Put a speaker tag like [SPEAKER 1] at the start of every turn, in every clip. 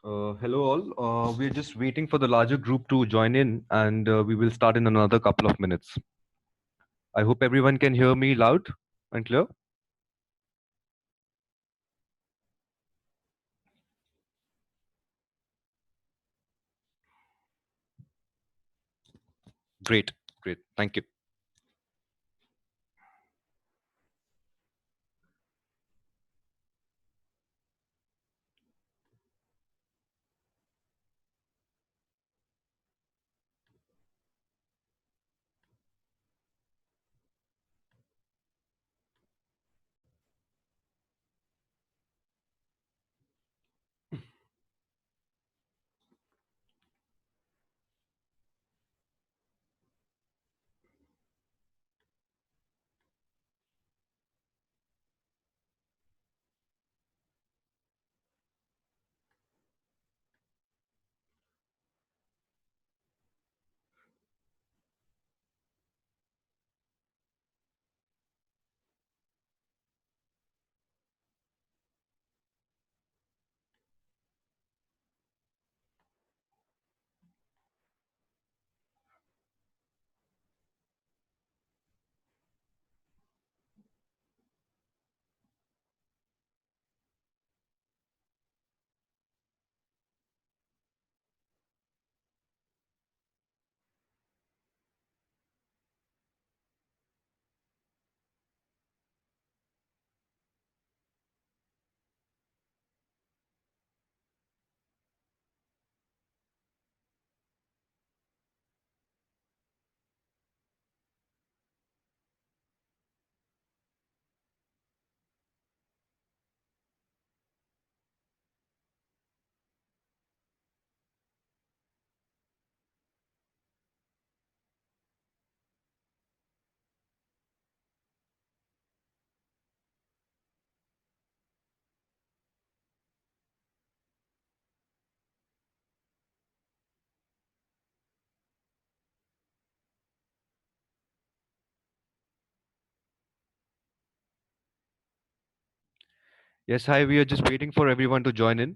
[SPEAKER 1] Hello, all. We're just waiting for the larger group to join in, and we will start in another couple of minutes. I hope everyone can hear me loud and clear. Great, great. Thank you. Yes, hi. We are just waiting for everyone to join in.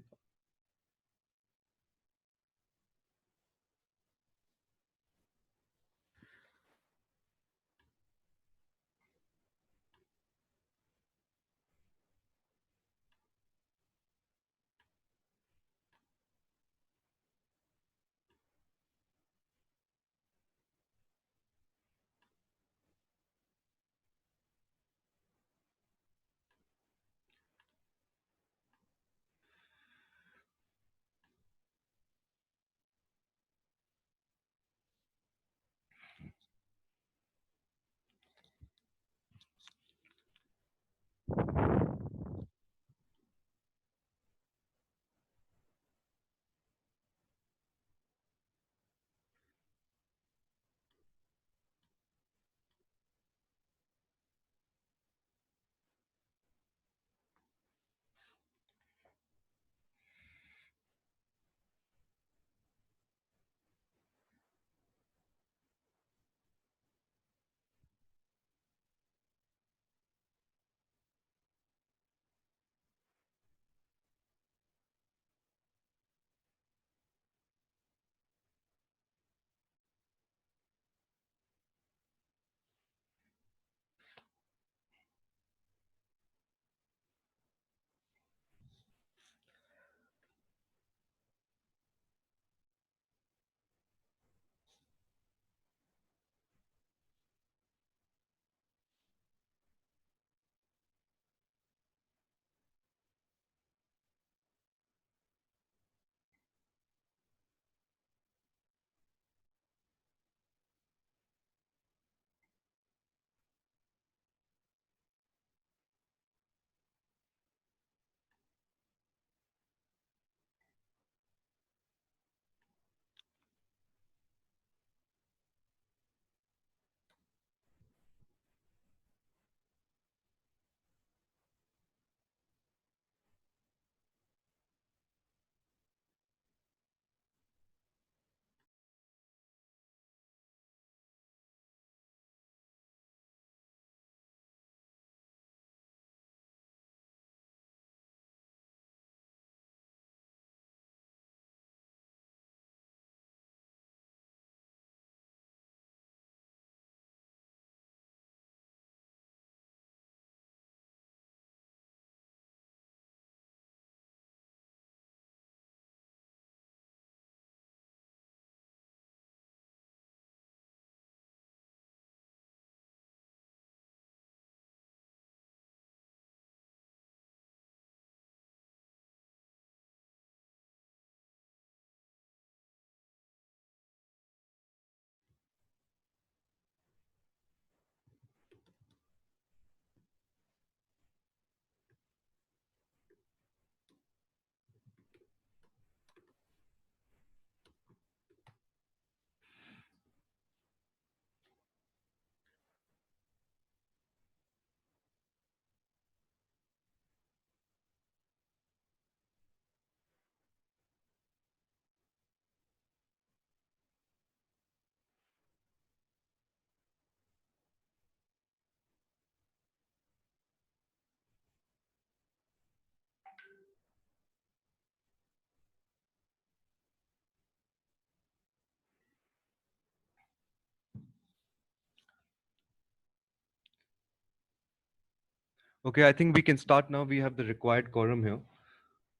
[SPEAKER 1] Okay, I think we can start now. We have the required quorum here.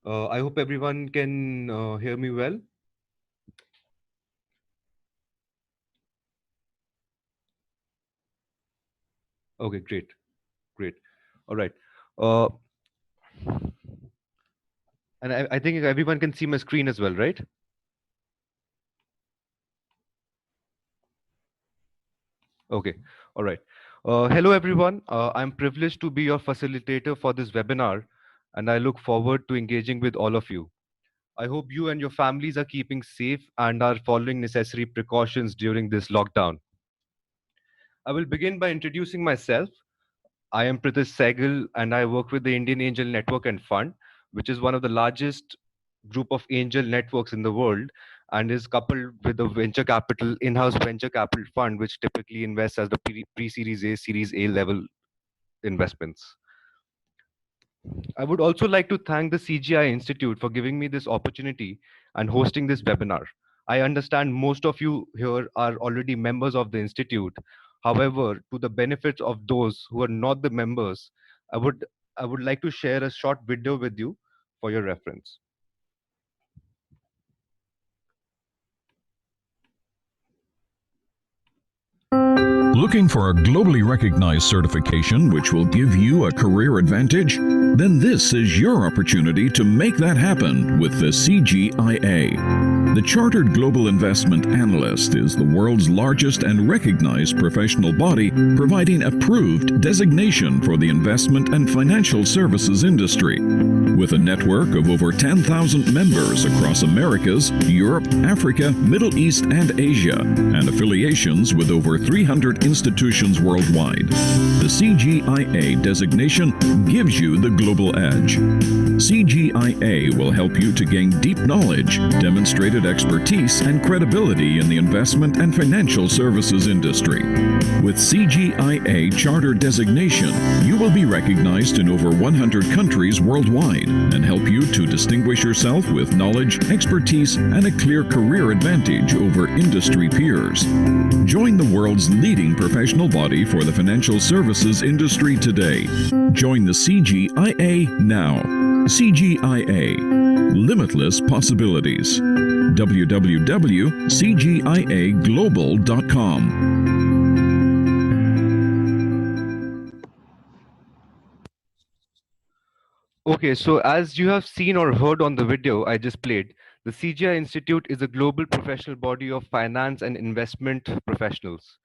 [SPEAKER 1] I hope everyone can hear me well. Okay, great, great. All right. Uh, and I think everyone can see my screen as well, right? Okay, all right. Hello, everyone. I'm privileged to be your facilitator for this webinar, and I look forward to engaging with all of you. I hope you and your families are keeping safe and are following necessary precautions during this lockdown. I will begin by introducing myself. I am Pritish Sehgal, and I work with the Indian Angel Network and Fund, which is one of the largest group of angel networks in the world, and is coupled with a venture capital in-house venture capital fund, which typically invests as the pre-series A, Series A level investments. I would also like to thank the CGI Institute for giving me this opportunity and hosting this webinar. I understand most of you here are already members of the Institute. However, to the benefit of those who are not the members, I would I would like to share a short video with you for your reference.
[SPEAKER 2] Looking for a globally recognized certification which will give you a career advantage? Then this is your opportunity to make that happen with the CGIA. The Chartered Global Investment Analyst is the world's largest and recognized professional body providing approved designation for the investment and financial services industry. With a network of over 10,000 members across Americas, Europe, Africa, Middle East, and Asia, and affiliations with over 300 institutions worldwide, the CGIA designation gives you the global edge. CGIA will help you to gain deep knowledge, demonstrated expertise, and credibility in the investment and financial services industry. With CGIA Charter designation, you will be recognized in over 100 countries worldwide and help you to distinguish yourself with knowledge, expertise, and a clear career advantage over industry peers. Join the world's leading professional body for the financial services industry today. Join the CGIA now. CGIA. Limitless possibilities. www.cgiaglobal.com.
[SPEAKER 1] Okay, so as you have seen or heard on the video I just played, the CGI Institute is a global professional body of finance and investment professionals.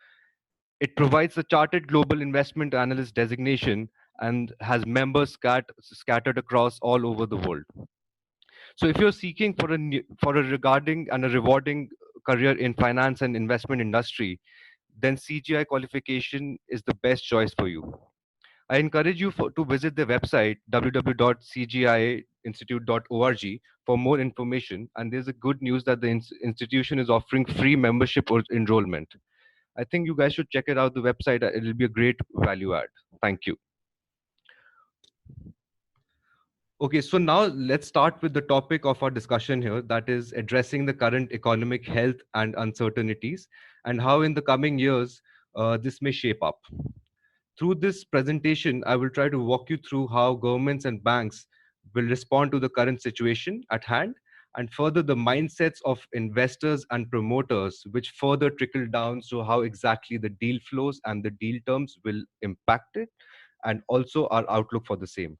[SPEAKER 1] It provides the Chartered Global Investment Analyst designation and has members scattered across all over the world. So if you're seeking for for a regarding and a rewarding career in finance and investment industry, then CGI qualification is the best choice for you. I encourage you to visit the website www.cgiainstitute.org for more information. And there's a good news that the institution is offering free membership or enrollment. I think you guys should check it out, the website. It'll be a great value add. Thank you. Okay, so now let's start with the topic of our discussion here, that is addressing the current economic health and uncertainties and how in the coming years this may shape up. Through this presentation, I will try to walk you through how governments and banks will respond to the current situation at hand, and further the mindsets of investors and promoters, which further trickle down to how exactly the deal flows and the deal terms will impact it, and also our outlook for the same.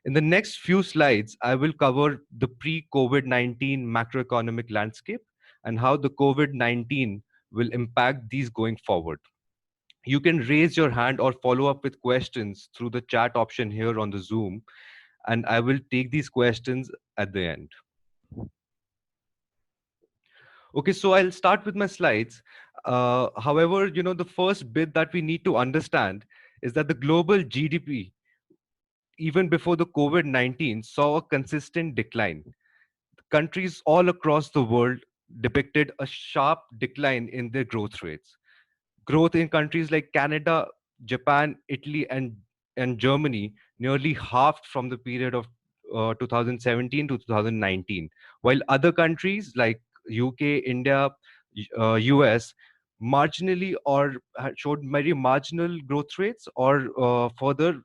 [SPEAKER 1] In the next few slides, I will cover the pre-COVID-19 macroeconomic landscape and how the COVID-19 will impact these going forward. You can raise your hand or follow up with questions through the chat option here on the Zoom, and I will take these questions at the end. Okay, so I'll start with my slides. However, the first bit that we need to understand is that the global GDP, even before the COVID-19, saw a consistent decline. Countries all across the world depicted a sharp decline in their growth rates. Growth in countries like Canada, Japan, Italy, and Germany nearly halved from the period of 2017 to 2019, while other countries like UK, India, US marginally or showed very marginal growth rates or further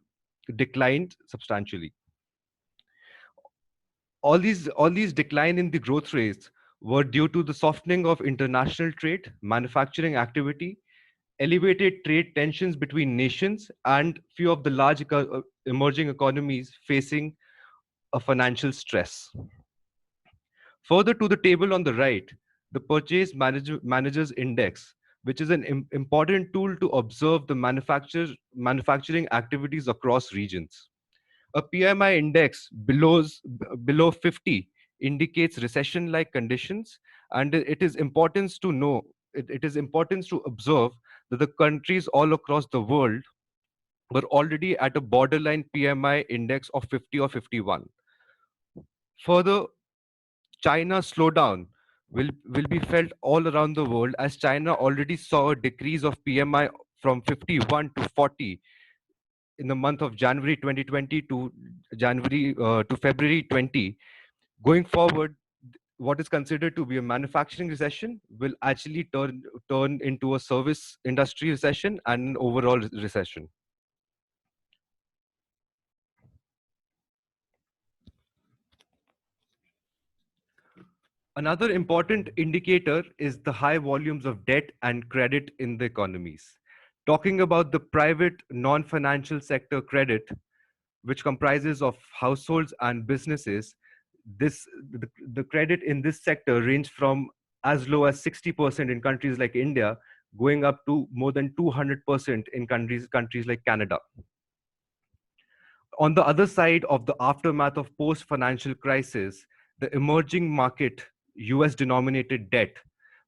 [SPEAKER 1] declined substantially. All these decline in the growth rates were due to the softening of international trade, manufacturing activity, elevated trade tensions between nations, and few of the large emerging economies facing a financial stress. Further to the table on the right, the Managers Index, which is an important tool to observe the manufacturing activities across regions. A PMI index below 50 indicates recession-like conditions, and it is important to know, it is important to observe that the countries all across the world were already at a borderline PMI index of 50 or 51. Further, China's slowdown will be felt all around the world, as China already saw a decrease of PMI from 51 to 40 in the month of January 2020 to February 20. Going forward, what is considered to be a manufacturing recession will actually turn into a service industry recession and an overall recession. Another important indicator is the high volumes of debt and credit in the economies. Talking about the private non-financial sector credit, which comprises of households and businesses, the credit in this sector range from as low as 60% in countries like India, going up to more than 200% in countries like Canada. On the other side of the aftermath of post-financial crisis, the emerging market US denominated debt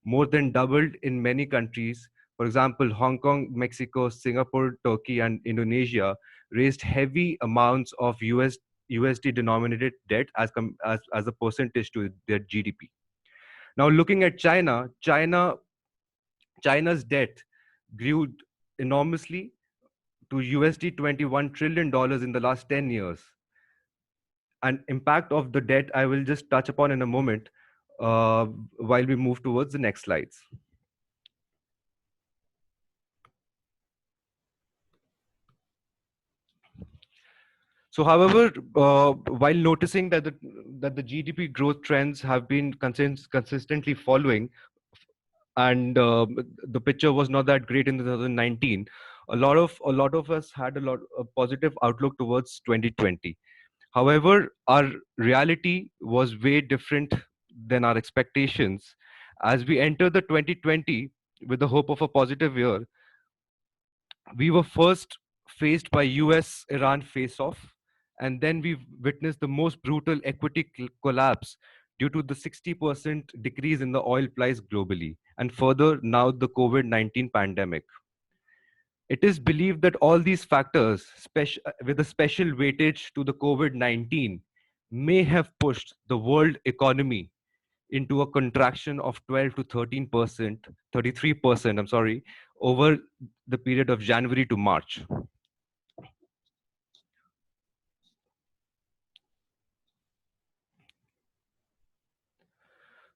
[SPEAKER 1] more than doubled in many countries. For example, Hong Kong, Mexico, Singapore, Turkey, and Indonesia raised heavy amounts of USD denominated debt as a percentage to their GDP. Now, looking at China's debt grew enormously to USD $21 trillion in the last 10 years. And impact of the debt, I will just touch upon in a moment while we move towards the next slides. So, however, while noticing that the GDP growth trends have been consistently following, and the picture was not that great in 2019, a lot of us had a positive outlook towards 2020. However, our reality was way different than our expectations. As we enter the 2020 with the hope of a positive year, we were first faced by US Iran face off, and then we witnessed the most brutal equity collapse due to the 60% decrease in the oil price globally, and further now the COVID-19 pandemic. It is believed that all these factors, with a special weightage to the COVID-19, may have pushed the world economy into a contraction of 12 to 13%, 33%, I'm sorry, over the period of January to March.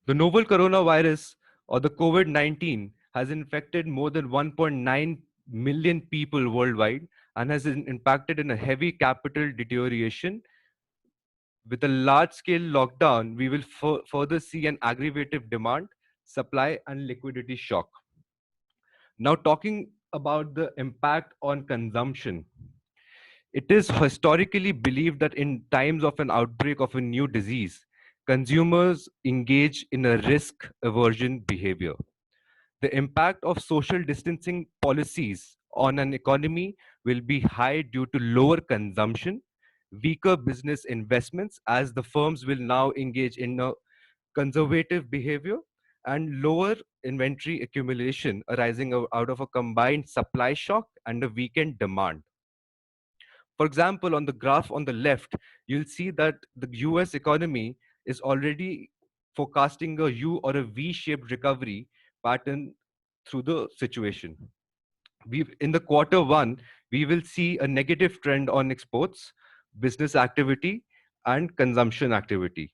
[SPEAKER 1] The novel coronavirus, or the COVID-19, has infected more than 1.9 million people worldwide and has impacted in a heavy capital deterioration. With a large-scale lockdown, we will further see an aggravative demand, supply, and liquidity shock. Now, talking about the impact on consumption, it is historically believed that in times of an outbreak of a new disease, consumers engage in a risk aversion behavior. The impact of social distancing policies on an economy will be high due to lower consumption, weaker business investments, as the firms will now engage in a conservative behavior, and lower inventory accumulation arising out of a combined supply shock and a weakened demand. For example, on the graph on the left, you'll see that the US economy is already forecasting a U or a V-shaped recovery pattern through the situation. In the quarter one, we will see a negative trend on exports, business activity, and consumption activity.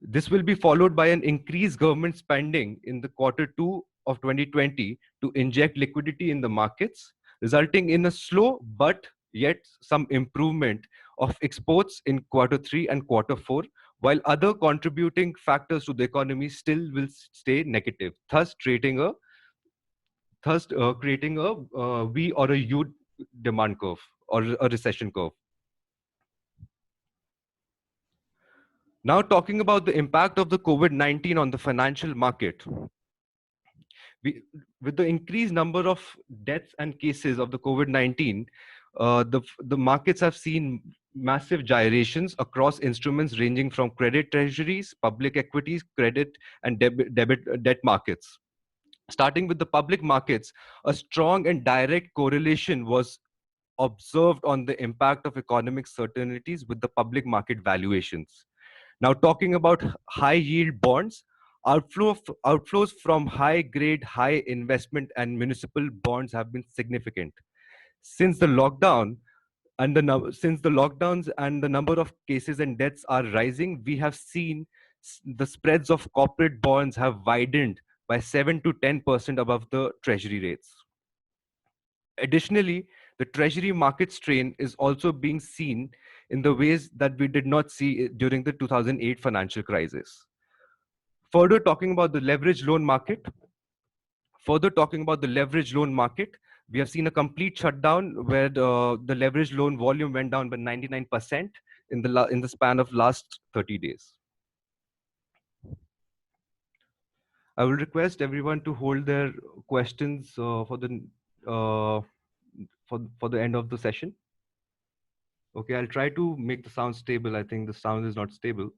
[SPEAKER 1] This will be followed by an increased government spending in the quarter two of 2020 to inject liquidity in the markets, resulting in a slow but yet some improvement of exports in quarter 3 and quarter 4, while other contributing factors to the economy still will stay negative, thus creating a V or a U demand curve or a recession curve. Now, talking about the impact of the COVID-19 on the financial market, we, with the increased number of deaths and cases of the COVID-19, the markets have seen massive gyrations across instruments ranging from credit treasuries, public equities, credit, and debt markets. Starting with the public markets, a strong and direct correlation was observed on the impact of economic certainties with the public market valuations. Now, talking about high yield bonds, outflows from high grade, high investment, and municipal bonds have been significant. Since the lockdown, since the lockdowns and the number of cases and deaths are rising, we have seen the spreads of corporate bonds have widened by 7 to 10% above the treasury rates. Additionally, the treasury market strain is also being seen in the ways that we did not see during the 2008 financial crisis. Further talking about the leverage loan market, we have seen a complete shutdown where the leverage loan volume went down by 99% in the span of last 30 days. I will request everyone to hold their questions for the end of the session. Okay, I'll try to make the sound stable. I think the sound is not stable.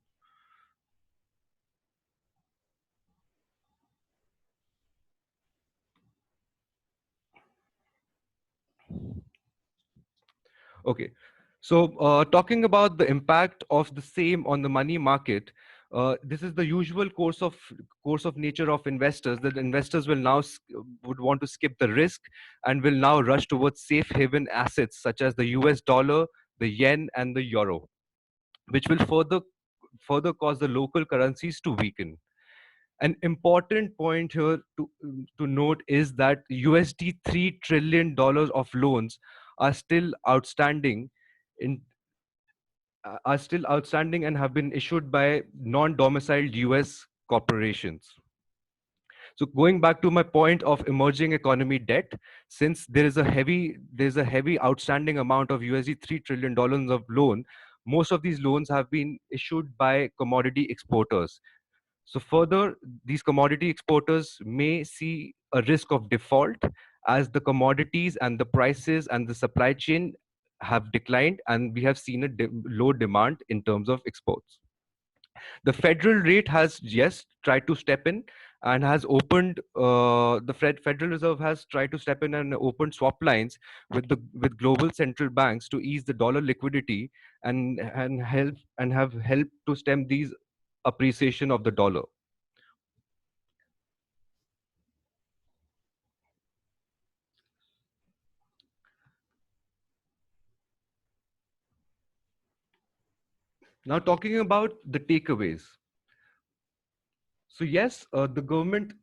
[SPEAKER 1] Okay, so talking about the impact of the same on the money market, this is the usual course of nature of investors. That investors will now would want to skip the risk and will now rush towards safe haven assets such as the US dollar, the yen, and the euro, which will further cause the local currencies to weaken. An important point here to note is that USD $3 trillion of loans are still outstanding in and have been issued by non-domiciled US corporations. So going back to my point of emerging economy debt, since there's a heavy outstanding amount of USD $3 trillion of loan, most of these loans have been issued by commodity exporters. So further, these commodity exporters may see a risk of default as the commodities and the prices and the supply chain have declined, and we have seen a low demand in terms of exports. The federal rate has tried to step in and has opened Federal Reserve has tried to step in and open swap lines with global central banks to ease the dollar liquidity and have helped to stem these appreciation of the dollar. Now talking about the takeaways. So yes, the government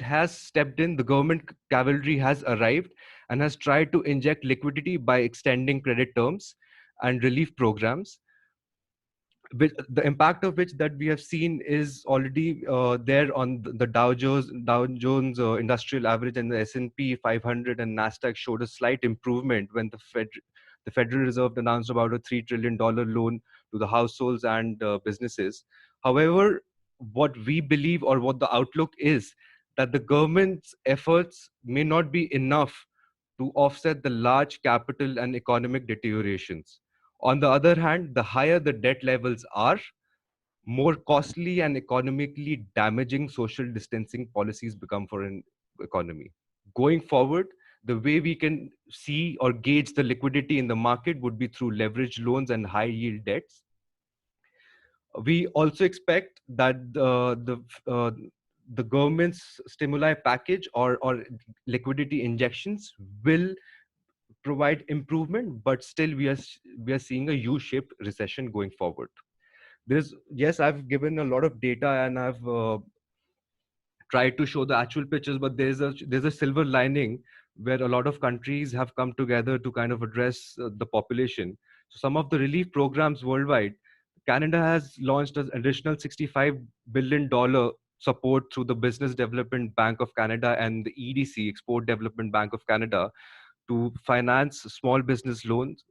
[SPEAKER 1] has stepped in. The government cavalry has arrived and has tried to inject liquidity by extending credit terms and relief programs, the impact of which that we have seen is already there on the Dow Jones Industrial Average, and the S&P 500 and Nasdaq showed a slight improvement when the Federal Reserve announced about a $3 trillion loan to the households and businesses. However, what we believe or what the outlook is that the government's efforts may not be enough to offset the large capital and economic deteriorations. On the other hand, the higher the debt levels are, more costly and economically damaging social distancing policies become for an economy. Going forward, the way we can see or gauge the liquidity in the market would be through leverage loans and high yield debts. We also expect that the government's stimuli package or liquidity injections will provide improvement, but still we are seeing a U-shaped recession going forward. I've given a lot of data and I've tried to show the actual pictures, but there's a silver lining where a lot of countries have come together to kind of address the population. So some of the relief programs worldwide, Canada has launched an additional $65 billion support through the Business Development Bank of Canada and the EDC, Export Development Bank of Canada, to finance small business loans,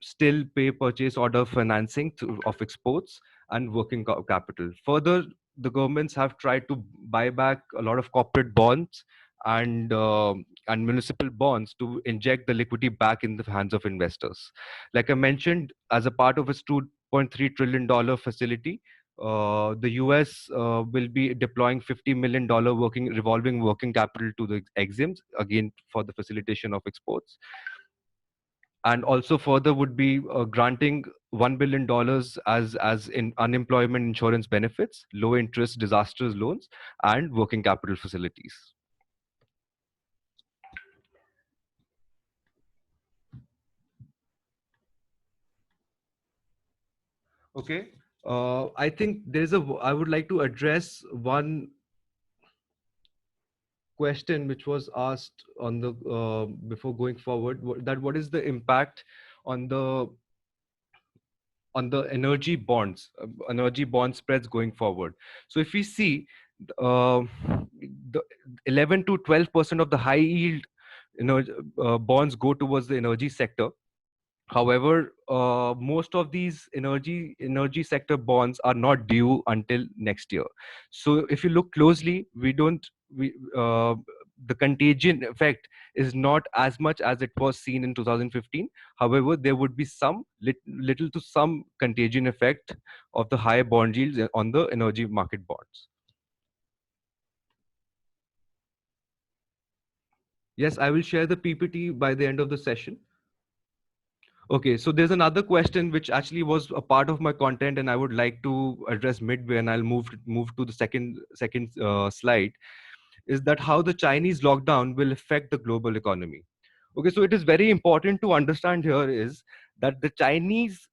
[SPEAKER 1] still pay purchase order financing of exports and working capital. Further, the governments have tried to buy back a lot of corporate bonds and municipal bonds to inject the liquidity back in the hands of investors. Like I mentioned, as a part of its $2.3 trillion facility, the US will be deploying $50 million revolving working capital to the EXIMs, again for the facilitation of exports, and also further would be granting $1 billion as in unemployment insurance benefits, low interest disasters loans, and working capital facilities. Okay. I think I would like to address one question which was asked on the before going forward, that what is the impact on the energy bond spreads going forward. So if we see uh, the 11 to 12% of the high yield bonds go towards the energy sector. However, most of these energy sector bonds are not due until next year. So if you look closely, we the contagion effect is not as much as it was seen in 2015. However, there would be some little to some contagion effect of the high bond yields on the energy market bonds. Yes, I will share the PPT by the end of the session. Okay, so there's another question which actually was a part of my content, and I would like to address midway, and I'll move to the second slide. Is that how the Chinese lockdown will affect the global economy? Okay, so it is very important to understand here is that the Chinese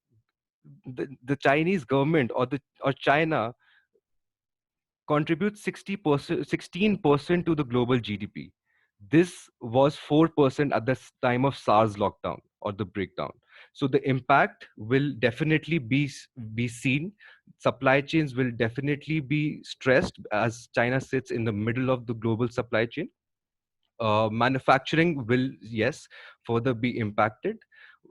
[SPEAKER 1] government or China contributes 60%, 16% to the global GDP. This was 4% at the time of SARS lockdown or the breakdown. So the impact will definitely be seen. Supply chains will definitely be stressed as China sits in the middle of the global supply chain. Manufacturing will, yes, further be impacted.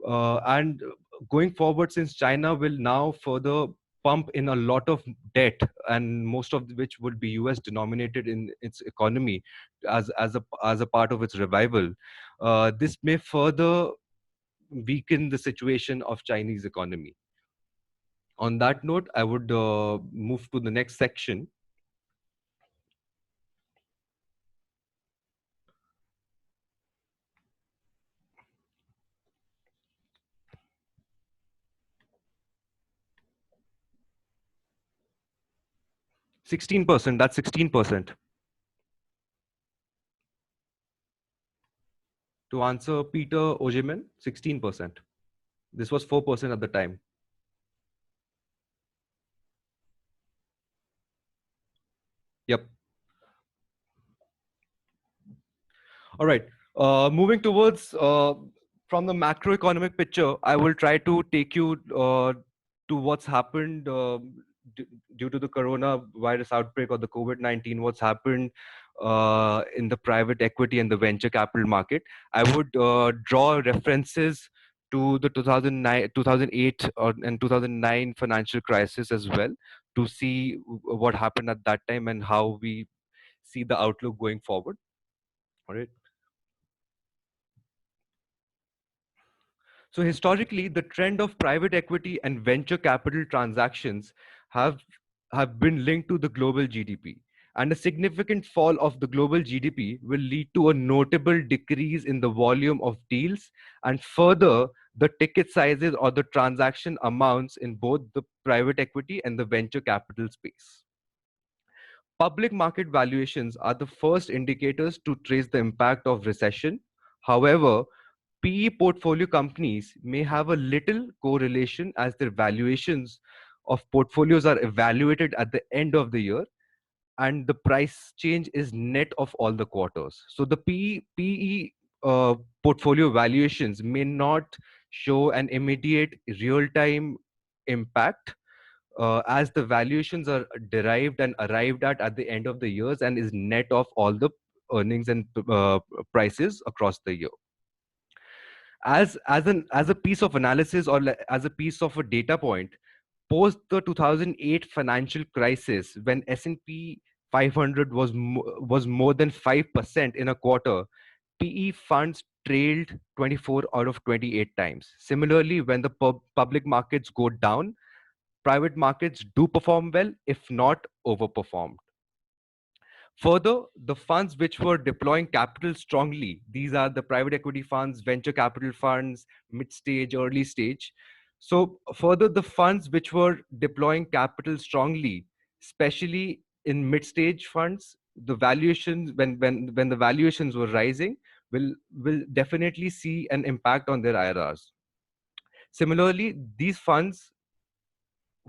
[SPEAKER 1] And going forward, since China will now further pump in a lot of debt, and most of which would be US denominated in its economy as a part of its revival, this may further weaken the situation of Chinese economy. On that note, I would move to the next section. 16%, that's 16%. To answer Peter Ojeman, 16%. This was 4% at the time. Yep. All right. Moving towards from the macroeconomic picture, I will try to take you to what's happened due to the coronavirus outbreak or the COVID-19, what's happened in the private equity and the venture capital market. I would draw references to the 2009, 2008 and 2009 financial crisis as well, to see what happened at that time and how we see the outlook going forward. All right. So historically, the trend of private equity and venture capital transactions have, have been linked to the global GDP. And a significant fall of the global GDP will lead to a notable decrease in the volume of deals, and further, the ticket sizes or the transaction amounts in both the private equity and the venture capital space. Public market valuations are the first indicators to trace the impact of recession. However, PE portfolio companies may have a little correlation, as their valuations of portfolios are evaluated at the end of the year, and the price change is net of all the quarters. So the PE portfolio valuations may not show an immediate real-time impact, as the valuations are derived and arrived at the end of the years and is net of all the earnings and prices across the year. As a piece of analysis, or as a piece of a data point, post the 2008 financial crisis, when S&P 500 was more than 5% in a quarter, PE funds trailed 24 out of 28 times. Similarly, when the public markets go down, private markets do perform well, if not overperformed. Further, the funds which were deploying capital strongly, these are the private equity funds, venture capital funds, mid stage, early stage. So, further, the funds which were deploying capital strongly, especially in mid stage funds, the valuations, when the valuations were rising, will definitely see an impact on their IRRs. Similarly, these funds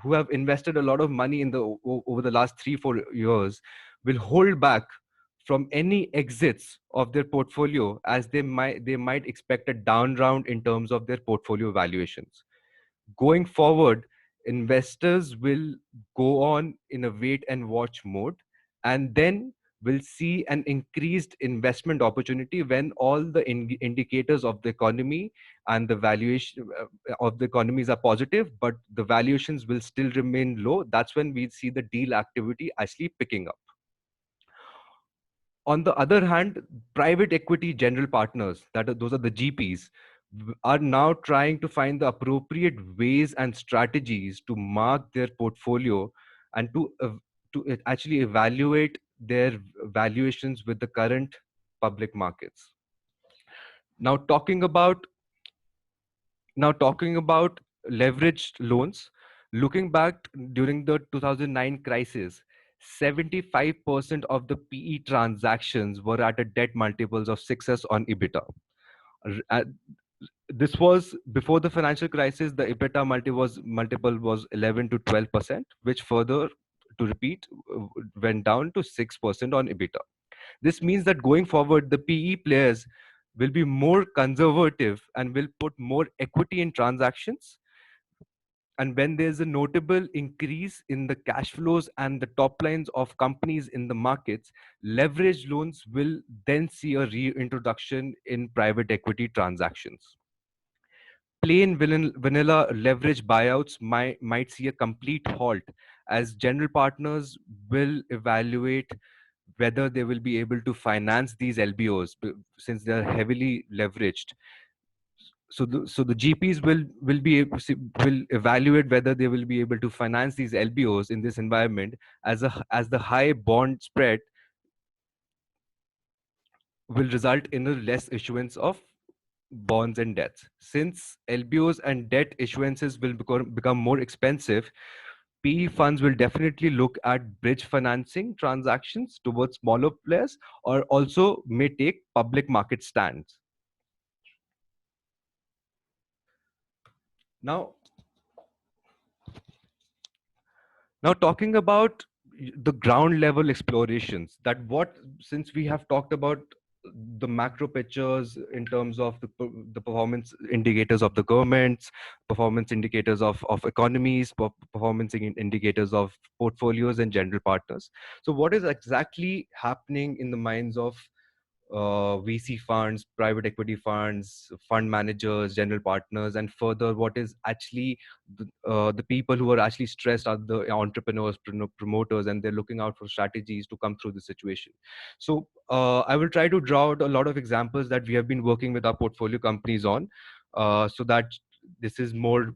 [SPEAKER 1] who have invested a lot of money in the over the last 3-4 years will hold back from any exits of their portfolio, as they might expect a down round in terms of their portfolio valuations. Going forward, investors will go on in a wait and watch mode, and then will see an increased investment opportunity when all the indicators of the economy and the valuation of the economies are positive, but the valuations will still remain low. That's when we see the deal activity actually picking up. On the other hand, private equity general partners, those are the GPs, are now trying to find the appropriate ways and strategies to mark their portfolio, and to actually evaluate their valuations with the current public markets. Now talking about leveraged loans, looking back during the 2009 crisis, 75% of the PE transactions were at a debt multiples of 6x on EBITDA. Uh, This was before the financial crisis. The EBITDA multiple was 11 to 12%, which further, to repeat, went down to 6% on EBITDA. This means that going forward, the PE players will be more conservative and will put more equity in transactions. And when there's a notable increase in the cash flows and the top lines of companies in the markets, leverage loans will then see a reintroduction in private equity transactions. Plain vanilla leverage buyouts might see a complete halt, as general partners will evaluate whether they will be able to finance these LBOs, since they are heavily leveraged. So the GPs will evaluate whether they will be able to finance these LBOs in this environment, as the high bond spread will result in a less issuance of bonds and debts. Since LBOs and debt issuances will become more expensive, PE funds will definitely look at bridge financing transactions towards smaller players, or also may take public market stands. Now, talking about the ground level explorations, that what since we have talked about the macro pictures in terms of the performance indicators of the governments, performance indicators of economies, performance indicators of portfolios and general partners. So what is exactly happening in the minds of VC funds, private equity funds, fund managers, general partners, and further, what is actually the people who are actually stressed are the entrepreneurs, promoters, and they're looking out for strategies to come through the situation. So I will try to draw out a lot of examples that we have been working with our portfolio companies on, so that this is more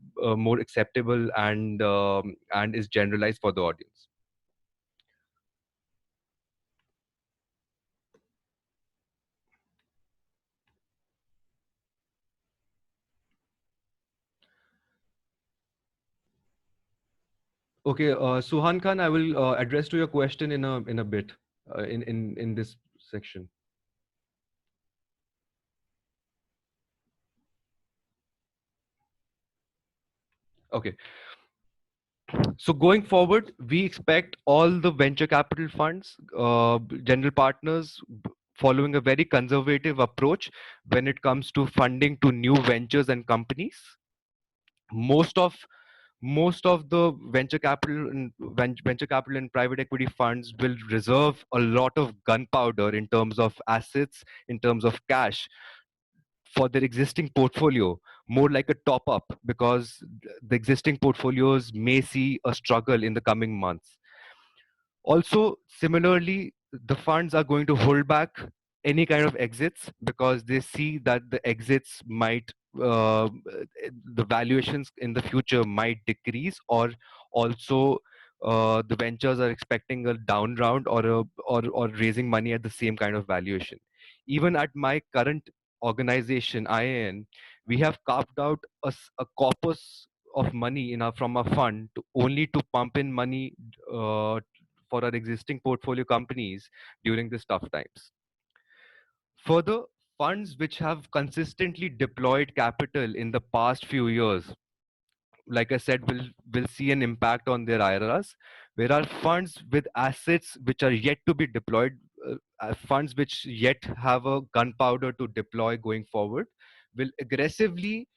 [SPEAKER 1] acceptable and is generalized for the audience. Okay, Suhan Khan, I will address to your question in a bit in this section. Okay, so going forward, we expect all the venture capital funds, general partners, following a very conservative approach when it comes to funding to new ventures and companies. Most of most of the venture capital and private equity funds will reserve a lot of gunpowder in terms of assets, in terms of cash, for their existing portfolio, more like a top up, because the existing portfolios may see a struggle in the coming months. Also, similarly, the funds are going to hold back any kind of exits because they see that the exits might, the valuations in the future might decrease, or also the ventures are expecting a down round, or raising money at the same kind of valuation. Even at my current organization, IAN, we have carved out a corpus of money from our fund to only to pump in money for our existing portfolio companies during these tough times. Further, funds which have consistently deployed capital in the past few years, like I said, will see an impact on their IRRs. There are funds with assets which are yet to be deployed, funds which yet have a gunpowder to deploy going forward, will aggressively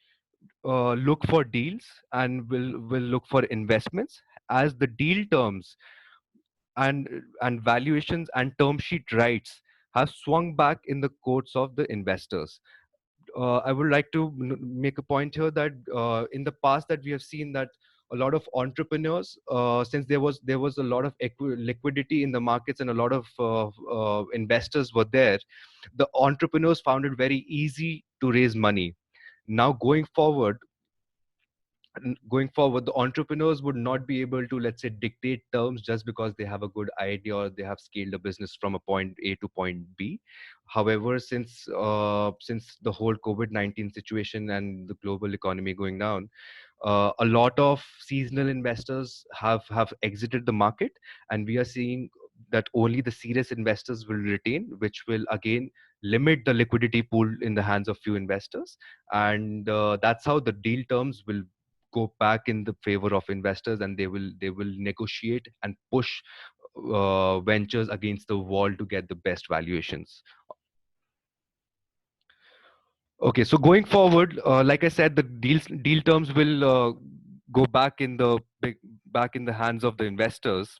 [SPEAKER 1] look for deals and will look for investments as the deal terms and valuations and term sheet rights have swung back in the courts of the investors. I would like to make a point here that in the past that we have seen that a lot of entrepreneurs, since there was a lot of liquidity in the markets and a lot of investors were there, the entrepreneurs found it very easy to raise money. Now going forward, the entrepreneurs would not be able to, let's say, dictate terms just because they have a good idea or they have scaled a business from a point A to point B. However, since the whole COVID-19 situation and the global economy going down, a lot of seasonal investors have exited the market, and we are seeing that only the serious investors will retain, which will again limit the liquidity pool in the hands of few investors, and that's how the deal terms will go back in the favor of investors, and they will negotiate and push ventures against the wall to get the best valuations. Okay, so going forward, like I said, the deal terms will go back in the hands of the investors.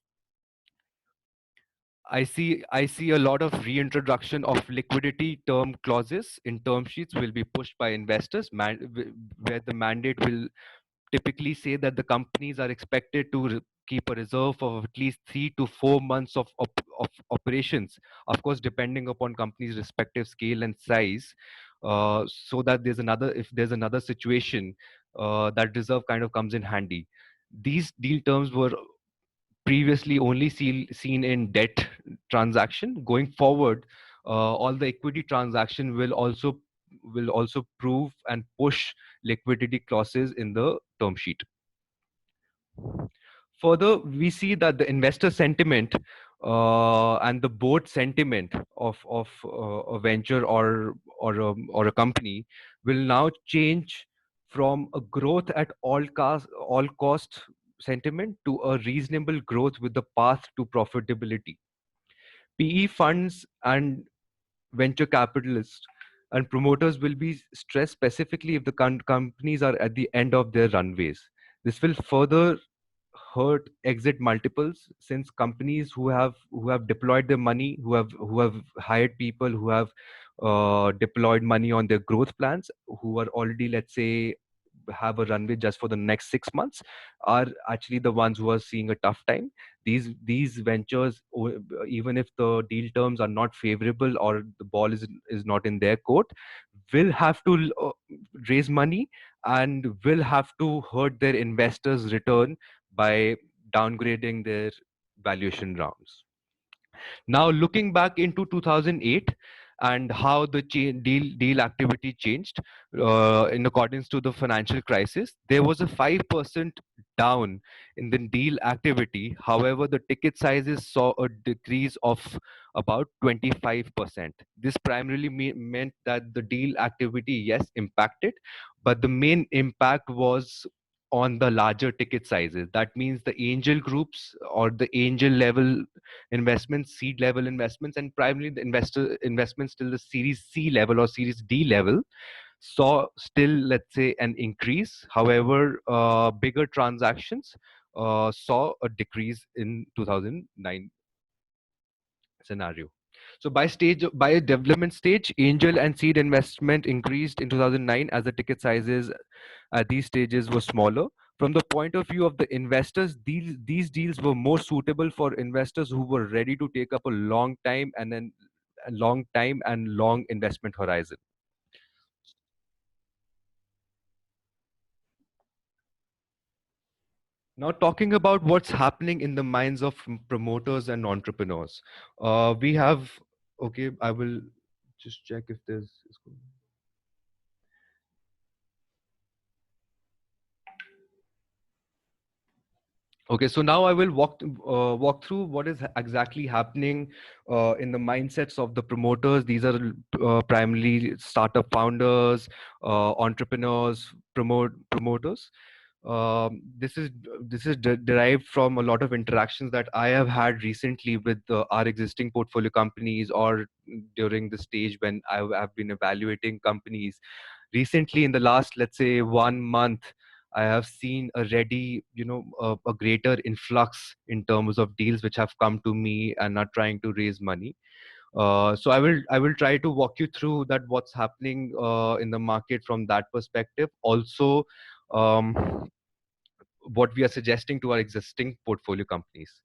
[SPEAKER 1] I see a lot of reintroduction of liquidity term clauses in term sheets will be pushed by investors, where the mandate will typically say that the companies are expected to keep a reserve of at least 3 to 4 months of operations, of course depending upon companies respective scale and size, so that if there's another situation, that reserve kind of comes in handy. These deal terms were previously only seen in debt transaction. Going forward, all the equity transaction will also prove and push liquidity clauses in the term sheet. Further, we see that the investor sentiment and the board sentiment of a venture or a company will now change from a growth at all cost sentiment to a reasonable growth with the path to profitability. PE funds and venture capitalists and promoters will be stressed specifically if the companies are at the end of their runways. This will further hurt exit multiples, since companies who have deployed their money, who have hired people, who have deployed money on their growth plans, who are already, let's say, have a runway just for the next 6 months, are actually the ones who are seeing a tough time. These ventures, even if the deal terms are not favorable or the ball is not in their court, will have to raise money and will have to hurt their investors' return by downgrading their valuation rounds. Now, looking back into 2008 and how the deal activity changed in accordance to the financial crisis, there was a 5% down in the deal activity. However, the ticket sizes saw a decrease of about 25%. This primarily meant that the deal activity, yes, impacted, but the main impact was on the larger ticket sizes. That means the angel groups or the angel level investments, seed level investments, and primarily the investor investments till the Series C level or Series D level saw still, let's say, an increase. However, bigger transactions saw a decrease in 2009 scenario. So by a development stage, angel and seed investment increased in 2009 as the ticket sizes at these stages were smaller. From the point of view of the investors, these deals were more suitable for investors who were ready to take up a long time and long investment horizon. Now, talking about what's happening in the minds of promoters and entrepreneurs, we have. Okay, I will just check if there's. Okay, so now I will walk through what is exactly happening in the mindsets of the promoters. These are primarily startup founders, entrepreneurs, promoters. This is derived from a lot of interactions that I have had recently with our existing portfolio companies, or during the stage when I have been evaluating companies. Recently, in the last, let's say, 1 month, I have seen a greater influx in terms of deals which have come to me and are trying to raise money. So I will try to walk you through that what's happening in the market from that perspective. Also, um, what we are suggesting to our existing portfolio companies.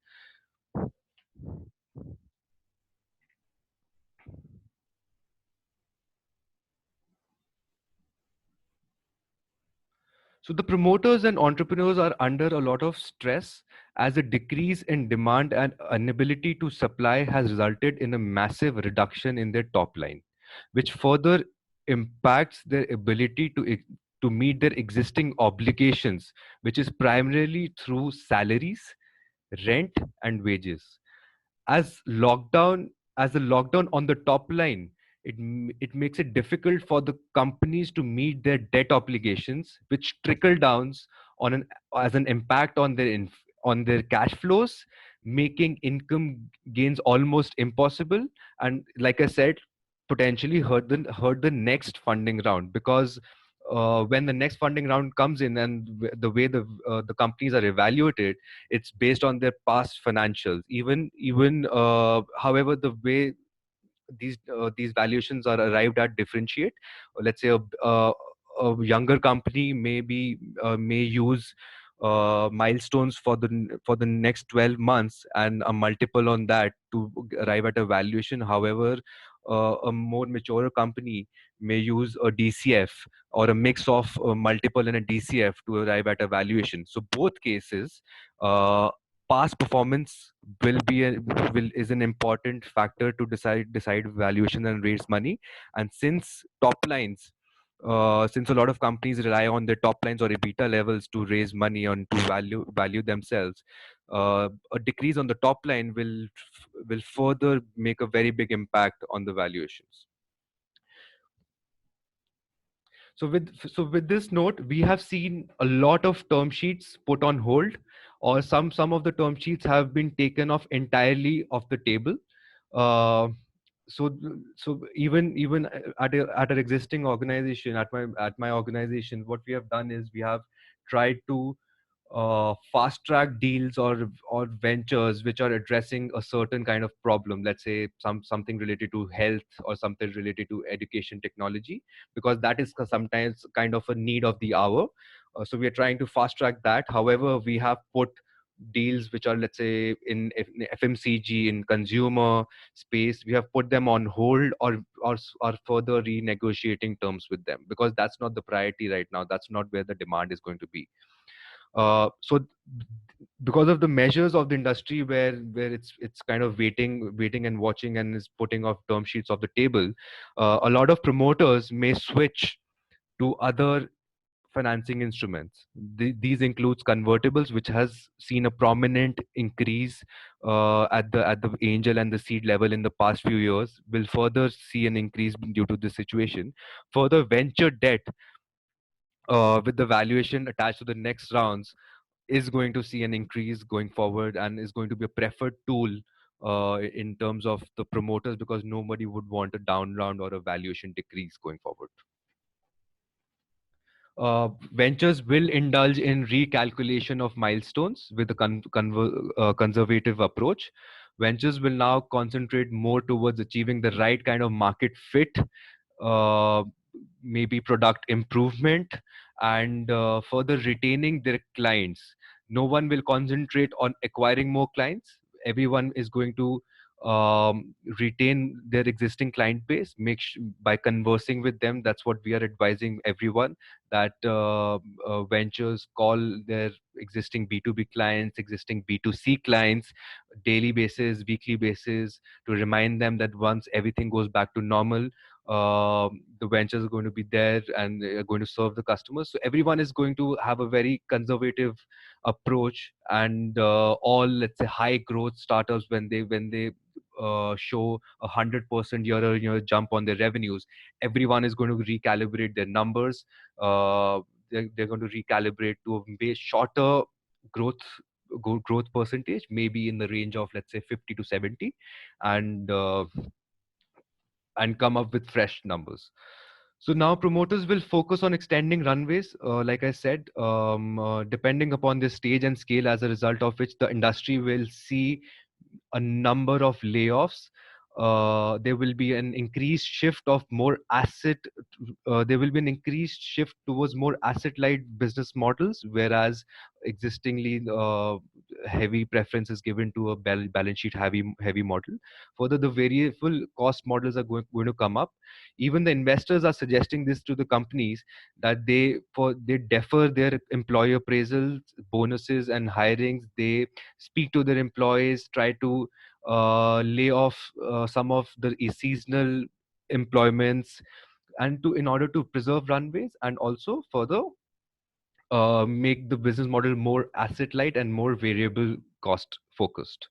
[SPEAKER 1] So the promoters and entrepreneurs are under a lot of stress as a decrease in demand and inability to supply has resulted in a massive reduction in their top line, which further impacts their ability to meet their existing obligations, which is primarily through salaries, rent, and wages. As a lockdown on the top line, it makes it difficult for the companies to meet their debt obligations, which trickle downs on an as an impact on on their cash flows, making income gains almost impossible, and like I said, potentially hurt the next funding round. Because when the next funding round comes in, and the way the companies are evaluated, it's based on their past financials. However, the way these valuations are arrived at differentiate. Let's say a younger company may use milestones for the next 12 months and a multiple on that to arrive at a valuation. However, a more mature company may use a DCF or a mix of a multiple and a DCF to arrive at a valuation. So both cases, past performance will be a, will is an important factor to decide valuation and raise money. And since a lot of companies rely on their top lines or EBITDA levels to raise money and to value themselves, a decrease on the top line will further make a very big impact on the valuations. So with this note, we have seen a lot of term sheets put on hold, or some of the term sheets have been taken off entirely off the table. Uh, so even at an existing organization, at my organization, what we have done is we have tried to fast track deals or ventures which are addressing a certain kind of problem. Let's say something related to health or something related to education technology, because that is sometimes kind of a need of the hour. So we are trying to fast track that. However, we have put deals which are, let's say, in FMCG, in consumer space, we have put them on hold, or further renegotiating terms with them, because that's not the priority right now. That's not where the demand is going to be. So because of the measures of the industry, where it's kind of waiting and watching, and is putting off term sheets off the table, a lot of promoters may switch to other financing instruments. These includes convertibles, which has seen a prominent increase at the angel and the seed level in the past few years, will further see an increase due to this situation. Further, venture debt with the valuation attached to the next rounds, is going to see an increase going forward and is going to be a preferred tool in terms of the promoters, because nobody would want a down round or a valuation decrease going forward. Ventures will indulge in recalculation of milestones with a conservative approach. Ventures will now concentrate more towards achieving the right kind of market fit, uh, maybe product improvement, and further retaining their clients. No one will concentrate on acquiring more clients. Everyone is going to retain their existing client base, by conversing with them. That's what we are advising everyone, that ventures call their existing B2B clients, existing B2C clients, daily basis, weekly basis, to remind them that once everything goes back to normal, the ventures are going to be there and they are going to serve the customers. So everyone is going to have a very conservative approach, and all, let's say, high growth startups, when they show 100% year-on-year jump on their revenues, everyone is going to recalibrate their numbers. They're going to recalibrate to a way shorter growth growth percentage, maybe in the range of, let's say, 50 to 70, and come up with fresh numbers. So now promoters will focus on extending runways, like I said, depending upon the stage and scale, as a result of which the industry will see a number of layoffs. There will be an increased shift of more asset. There will be an increased shift towards more asset-light business models, whereas existingly heavy preference is given to a balance sheet heavy model. Further, the variable cost models are going to come up. Even the investors are suggesting this to the companies, that they defer their employee appraisals, bonuses, and hirings. They speak to their employees, try to lay off some of the seasonal employments, and in order to preserve runways, and also further make the business model more asset light and more variable cost focused.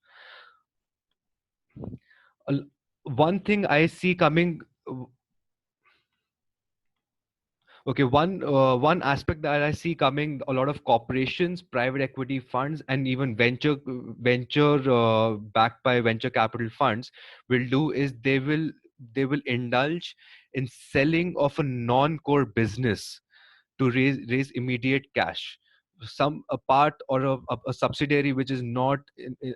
[SPEAKER 1] One thing I see coming. Okay, one aspect that I see coming, a lot of corporations, private equity funds, and even venture backed by venture capital funds will do is they will indulge in selling of a non-core business to raise immediate cash. Some a part, or a subsidiary which is not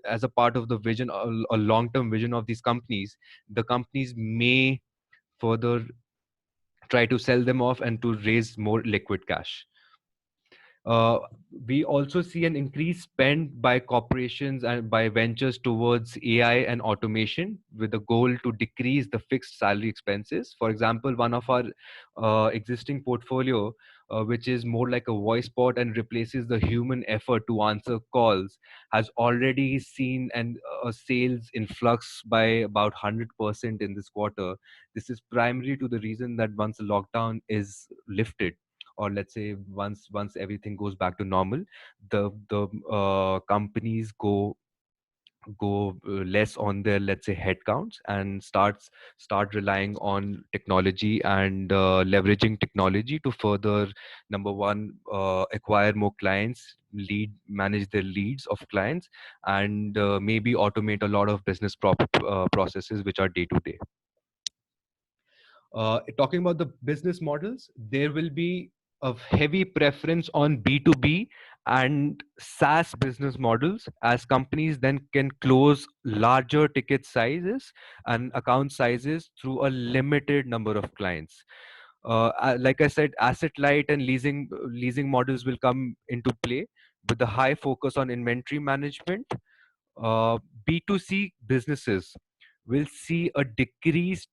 [SPEAKER 1] as a part of the vision, a long-term vision of these companies, the companies may further try to sell them off and to raise more liquid cash. Uh, we also see an increased spend by corporations and by ventures towards AI and automation, with the goal to decrease the fixed salary expenses. For example, one of our existing portfolio, which is more like a voice bot and replaces the human effort to answer calls, has already seen a sales influx by about 100% in this quarter. This is primarily to the reason that once the lockdown is lifted, or let's say once everything goes back to normal, the companies go less on their, let's say, headcounts, and start relying on technology and leveraging technology to further, number one, acquire more clients, manage their leads of clients, and maybe automate a lot of business processes which are day to day. Talking about the business models, there will be a heavy preference on B2B and SaaS business models, as companies then can close larger ticket sizes and account sizes through a limited number of clients. Like I said, asset light and leasing models will come into play, with the high focus on inventory management. uh, B2C businesses will see a decreased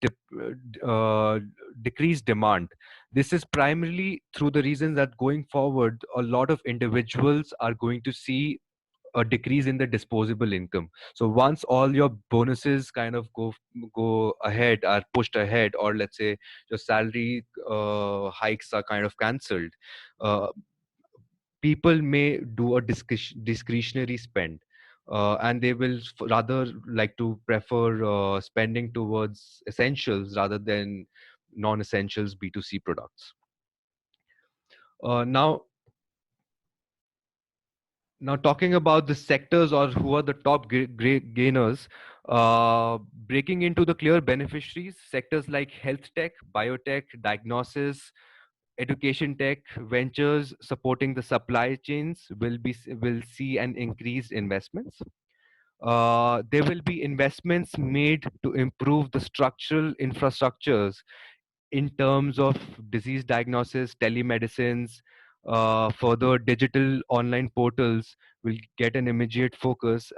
[SPEAKER 1] demand. This is primarily through the reason that going forward, a lot of individuals are going to see a decrease in the disposable income. So once all your bonuses kind of go ahead, are pushed ahead, or let's say your salary hikes are kind of cancelled, uh, people may do a discretionary spend, and they will rather like to prefer spending towards essentials rather than non-essentials B2C products. Now, talking about the sectors or who are the top gainers, breaking into the clear beneficiaries, sectors like health tech, biotech, diagnosis, education tech, ventures supporting the supply chains will see an increased investments. There will be investments made to improve the structural infrastructures in terms of disease diagnosis, telemedicines, further digital online portals will get an immediate focus,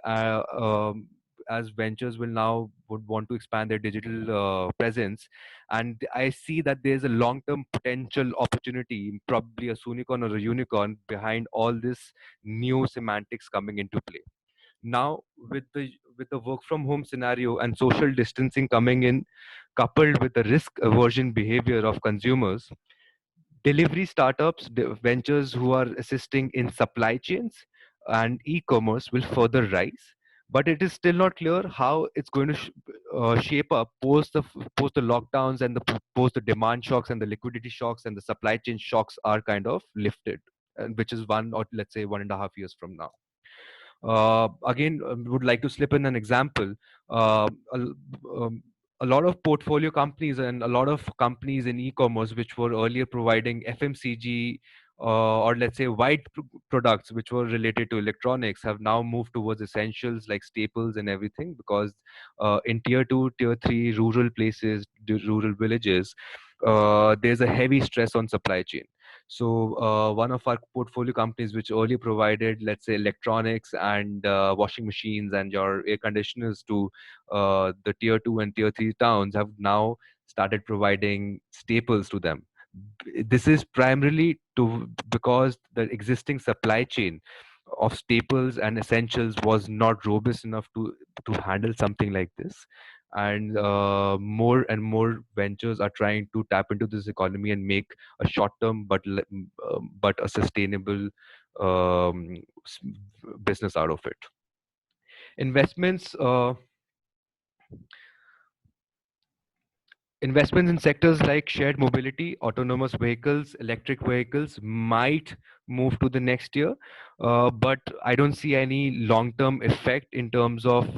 [SPEAKER 1] as ventures will now would want to expand their digital presence. And I see that there's a long-term potential opportunity, probably a unicorn or a unicorn behind all this new semantics coming into play. Now with the work from home scenario and social distancing coming in, coupled with the risk aversion behavior of consumers, delivery startups, ventures who are assisting in supply chains and e-commerce will further rise. But it is still not clear how it's going to shape up post the lockdowns and post the demand shocks and the liquidity shocks and the supply chain shocks are kind of lifted, and which is 1.5 years from now. Again, would like to slip in an example. Uh, a, um, a lot of portfolio companies and a lot of companies in e-commerce, which were earlier providing FMCG or let's say products, which were related to electronics, have now moved towards essentials like staples and everything, because in tier 2, tier 3 rural places, rural villages, there's a heavy stress on supply chain. So one of our portfolio companies, which earlier provided, let's say, electronics and washing machines and your air conditioners to the tier 2 and tier 3 towns, have now started providing staples to them. This is primarily to because the existing supply chain of staples and essentials was not robust enough to handle something like this. And more and more ventures are trying to tap into this economy and make a short term but a sustainable um, s- business out of it. Investments. Investments in sectors like shared mobility, autonomous vehicles, electric vehicles might move to the next year, but I don't see any long-term effect in terms of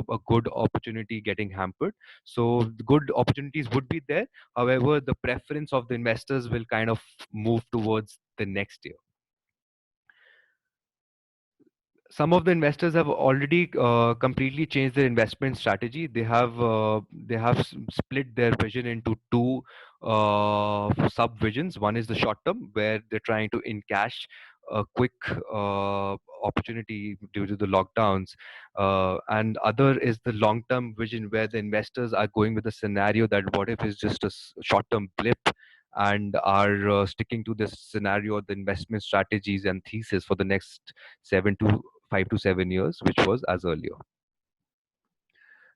[SPEAKER 1] a good opportunity getting hampered. So the good opportunities would be there. However, the preference of the investors will kind of move towards the next year. Some of the investors have already completely changed their investment strategy. They have split their vision into two sub visions. One is the short term, where they're trying to encash a quick opportunity due to the lockdowns, and other is the long term vision, where the investors are going with the scenario that what if it's just a short term blip, and are sticking to this scenario, the investment strategies and thesis for the next 5 to 7 years, which was as earlier.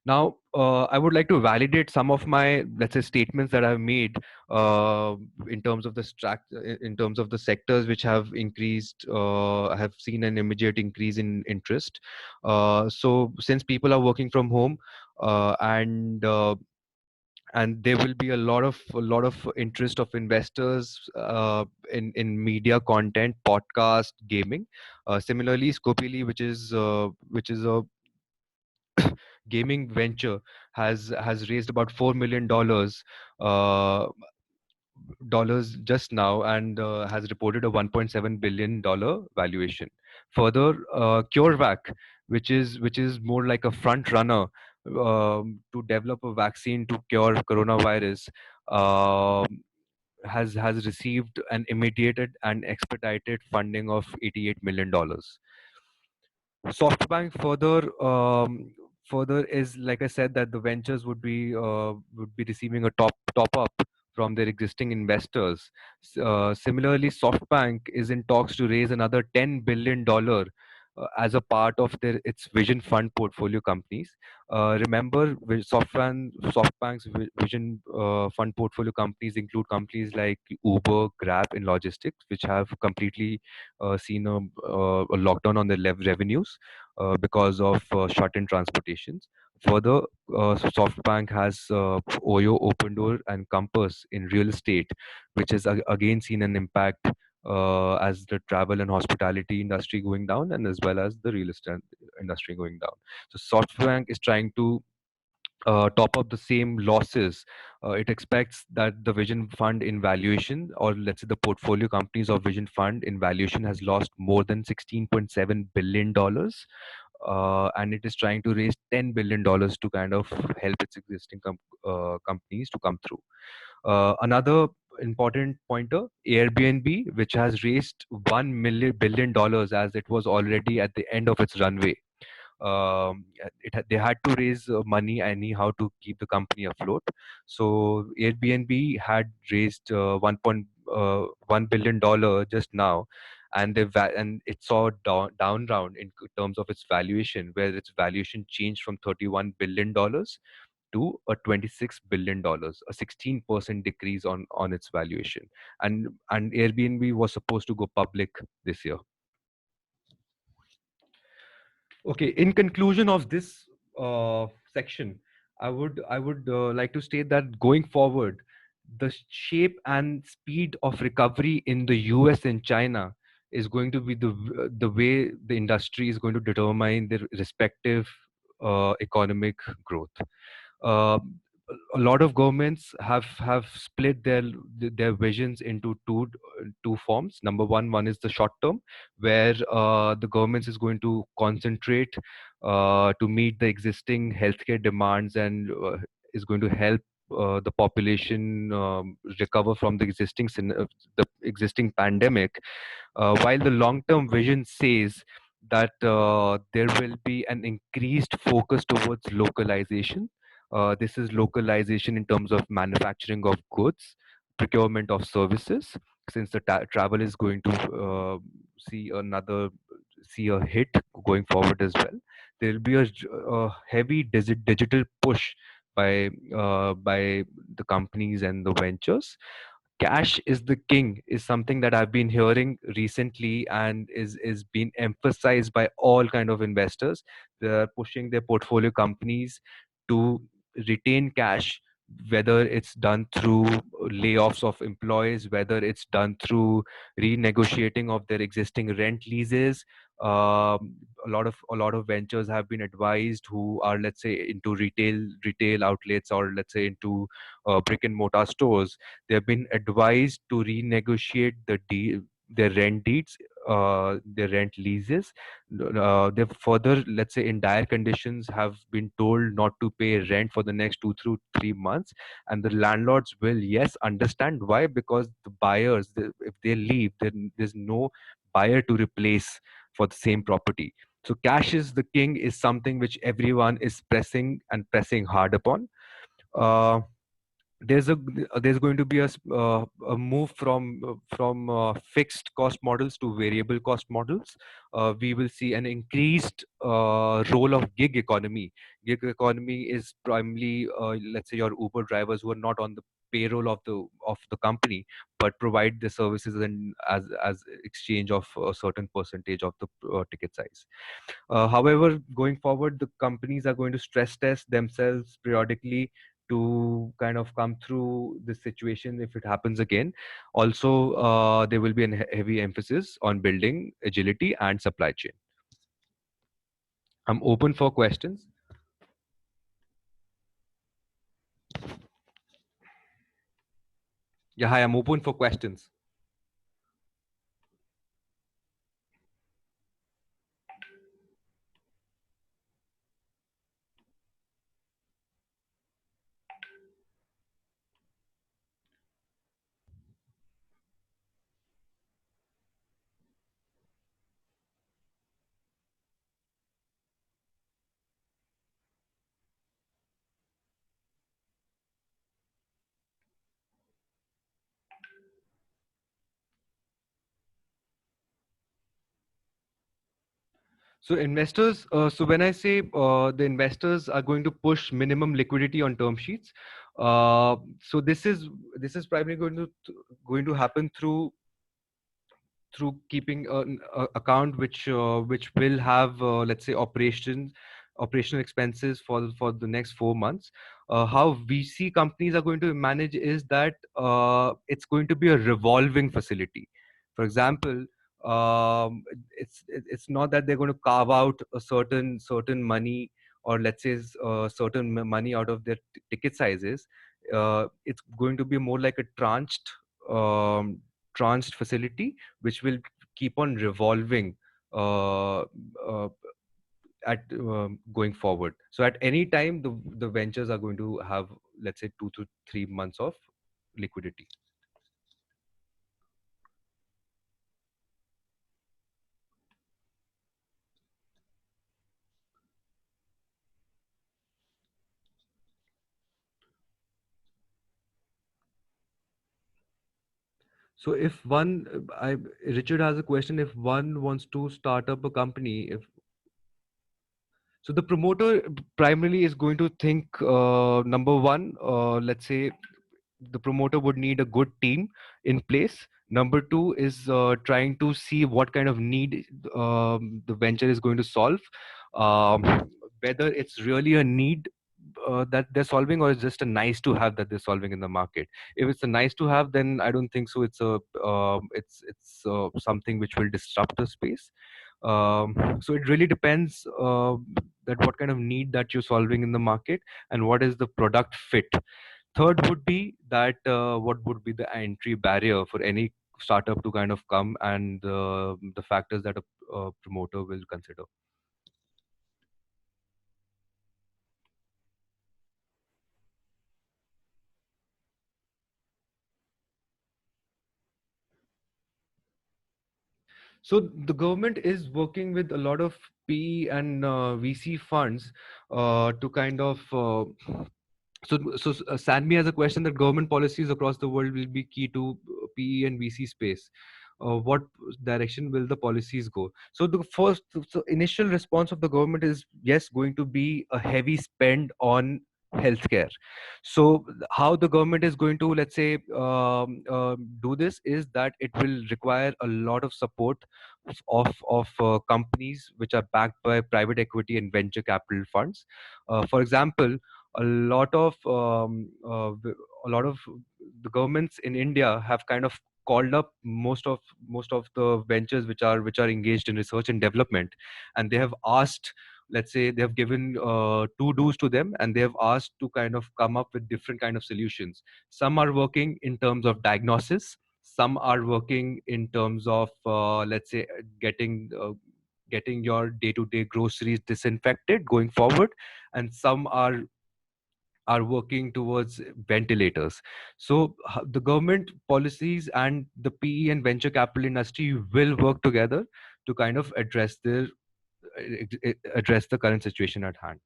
[SPEAKER 1] Now, I would like to validate some of my, let's say, statements that I've made in terms of in terms of the sectors which have increased, have seen an immediate increase in interest. So, since people are working from home, and there will be a lot of interest of investors in media content, podcast, gaming. Similarly, Scopely, which is a gaming venture, has raised about $4 million dollars just now, and has reported a $1.7 billion valuation. Further, CureVac, which is more like a front runner to develop a vaccine to cure coronavirus, has received an immediate and expedited funding of $88 million. SoftBank further is, like I said, that the ventures would be receiving a top up from their existing investors. Similarly, SoftBank is in talks to raise another $10 billion as a part of its Vision Fund portfolio companies. Remember, SoftBank's Vision Fund portfolio companies include companies like Uber, Grab in logistics, which have completely seen a lockdown on their revenues because of short-in transportations. Further, SoftBank has Oyo, Open Door, and Compass in real estate, which has again seen an impact as the travel and hospitality industry going down, and as well as the real estate industry going down. So SoftBank is trying to top up the same losses. It expects that the Vision Fund in valuation, or let's say the portfolio companies of Vision Fund in valuation, has lost more than $16.7 billion, and it is trying to raise $10 billion to kind of help its existing companies to come through. Another important pointer, Airbnb, which has raised $1 billion as it was already at the end of its runway. They had to raise money anyhow to keep the company afloat. So Airbnb had raised $1.1 billion just now, and and it saw down round in terms of its valuation, where its valuation changed from $31 billion to a $26 billion, a 16% decrease on its valuation. And Airbnb was supposed to go public this year. Okay, in conclusion of this section, I would like to state that going forward, the shape and speed of recovery in the US and China is going to be the way the industry is going to determine their respective economic growth. uh, a lot of governments have split their visions into two forms. Number one is the short term, where the government is going to concentrate to meet the existing healthcare demands, and is going to help the population recover from the existing pandemic, while the long term vision says that there will be an increased focus towards localization. This is localization in terms of manufacturing of goods, procurement of services. Since the travel is going to see another see a hit going forward as well, there will be a heavy digital push by the companies and the ventures. Cash is the king is something that I've been hearing recently, and is being emphasized by all kind of investors. They're pushing their portfolio companies to retain cash, whether it's done through layoffs of employees, whether it's done through renegotiating of their existing rent leases. A lot of ventures have been advised, who are, let's say, into retail outlets, or let's say into brick and mortar stores. They have been advised to renegotiate their rent deeds, their rent leases. They've further, let's say, in dire conditions, have been told not to pay rent for the next 2 through 3 months. And the landlords will, yes, understand why, because the buyers, if they leave, then there's no buyer to replace for the same property. So cash is the king is something which everyone is pressing hard upon. Uh, there's going to be a move from fixed cost models to variable cost models. We will see an increased role of gig economy. Gig economy is primarily, let's say, your Uber drivers who are not on the payroll of the company, but provide the services and as exchange of a certain percentage of the ticket size. However, going forward, the companies are going to stress test themselves periodically to kind of come through this situation if it happens again. Also, there will be a heavy emphasis on building agility and supply chain. I'm open for questions. Yeah, hi, I'm open for questions. So when I say the investors are going to push minimum liquidity on term sheets, so this is primarily going to happen through keeping an account which will have, let's say, operational expenses for the next 4 months. How VC companies are going to manage is that it's going to be a revolving facility. For example, it's not that they're going to carve out a certain money, or let's say certain money out of their ticket sizes. It's going to be more like a tranched facility, which will keep on revolving uh, uh, at going forward. So at any time, the ventures are going to have, let's say, 2 to 3 months of liquidity. So if one, Richard has a question. If one wants to start up a company, if so, the promoter primarily is going to think, number one, let's say the promoter would need a good team in place. Number two is trying to see what kind of need the venture is going to solve, whether it's really a need that they're solving, or it's just a nice to have that they're solving in the market. If it's a nice to have, then I don't think so. It's something which will disrupt the space. So it really depends that what kind of need that you're solving in the market, and what is the product fit. Third would be that what would be the entry barrier for any startup to kind of come, and the factors that a promoter will consider. So the government is working with a lot of PE and VC funds to kind of Sanmi has a question that government policies across the world will be key to PE and VC space. What direction will the policies go? So the first, so initial response of the government is yes, going to be a heavy spend on healthcare. So how the government is going to, let's say, do this is that it will require a lot of support of companies which are backed by private equity and venture capital funds. For example, a lot of a lot of the governments in India have kind of called up most of the ventures which are engaged in research and development, and they have asked, let's say, they have given to dos to them, and they have asked to kind of come up with different kind of solutions. Some are working in terms of diagnosis, some are working in terms of let's say getting your day-to-day groceries disinfected going forward, and some are working towards ventilators. So the government policies and the PE and venture capital industry will work together to kind of address the current situation at hand.